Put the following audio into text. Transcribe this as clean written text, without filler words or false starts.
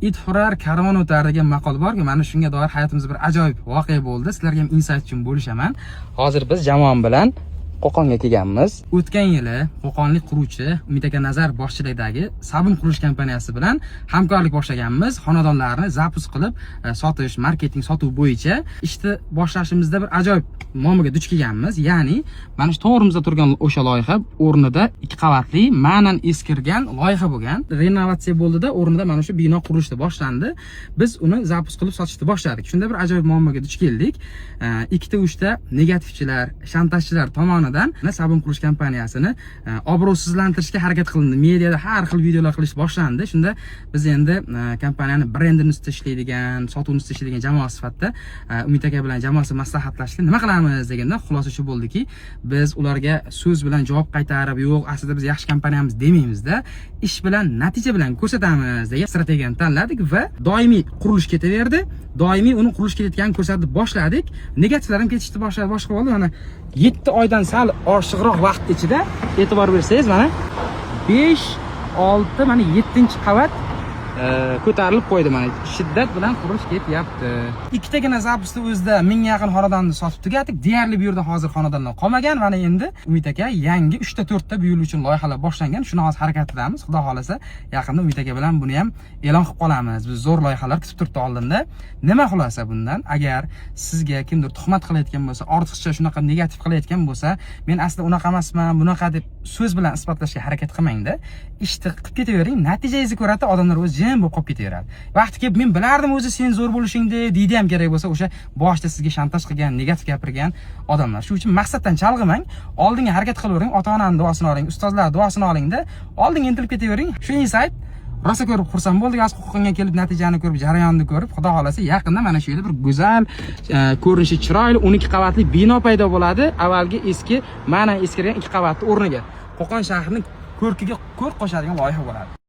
it hurar, karvon o'tar degan maqol borku, mana shunga doir hayotimizda bir ajoyib voqea bo'ldi. Sizlarga ham insight uchun bo'lishaman. Hozir biz jamoam bilan Qo'qonga kelganmiz. O'tgan yili qo'qonlik quruvchi Umid aka Nazar boshchiligidagi Sabun qurilish kompaniyasi bilan hamkorlik boshlaganmiz. Xonadonlarni zapus qilib, sotish, marketing, sotuv bo'yicha ishni boshlashimizda bir ajoyib muammoga duch kelganmiz. Ya'ni, mana shu to'g'rimizda turgan o'sha loyiha o'rnida 2 qavatli, ma'nan eskirgan loyiha bo'lgan. Renovatsiya bo'ldida, o'rnida mana shu bino qurilishda boshlandi. Biz uni zapus qilib sotishni boshladik. Shunda bir ajoyib muammoga duch keldik. 2-3 ta negativchilar, shantajchilar tomonidan Sabun qurilish kompaniyasini obro'sizlantirishga harakat qilindi. Mediada har xil videolar qilish boshlandi. Shunda biz endi kompaniyani brendini ustida ishlaydigan, sotuvni ustida ishlaydigan jamoa sifatida Umid aka bilan jamoasi maslahatlashdi. Nima qilamiz deganda xulosa shu bo'ldiki, biz ularga so'z bilan javob qaytarib, yo'q, aslida biz yaxshi kompaniyamiz demaymizda, ish bilan, natija bilan ko'rsatamiz degan strategiyani tanladik va doimiy qurilish ketaverdi. Doimiy uni qurilish ketayotganini ko'rsatib boshladik. Negativlar ham ketishni boshladi, boshqa bo'ldi. Mana 7 oydan sal oshiqroq vaqt ichida e'tibor bersangiz, mana 5, 6, mana 7-qavat ko'tarilib qo'ydi. Mana shiddat bilan qurilish ketyapti. 2 tagina zapusda o'zida 1000 ga yaqin xonadonni sotib tugatdik. Deyarli bu yerda hozir xonadonlar qolmagan. Mana endi Umid aka yangi 3 ta 4 ta bu yil uchun loyihalar boshlangan. Shuni hozir harakatidamiz. Xudo xolasa yaqinda Umid aka bilan buni ham e'lon qilib qolamiz. Biz zo'r loyihalar kutib turibdi oldinda. Nima xulosa bundan? Agar sizga kimdir tuhmat qilayotgan bo'lsa, ortiqcha shunaqa negativ qilayotgan bo'lsa, men aslida unaqa emasman, bunaqa deb so'z bilan isbotlashga harakat qilmangda. Ishni qilib ketavering, natijangizni ko'radi, odamlar o'zi jim bo'lib qolib ketaveradi. Vaqti kelib men bilardim o'zi sen zo'r bo'lishingni deydi ham kerak bo'lsa, o'sha boshida sizga shantaj qilgan, negativ gapirgan odamlar. Shuning uchun maqsaddan chalg'imang, oldinga harakat qilavering, ota-onaning duosini oling, ustozlar duosini olingda, oldinga intilib ketavering. Shu insight rosa ko'rib xursand bo'ldik. Az Qo'qonga kelib natijani ko'rib, jarayonni ko'rib, xudo xolasa yaqinda mana shu yerda bir go'zal, ko'rinishi chiroyli 12 qavatli bino paydo bo'ladi. Avvalgi eski, ma'nan eskirgan 2 qavatli o'rniga Qo'qon shahrining ko'rkiga ko'rk qo'shadigan loyiha bo'ladi.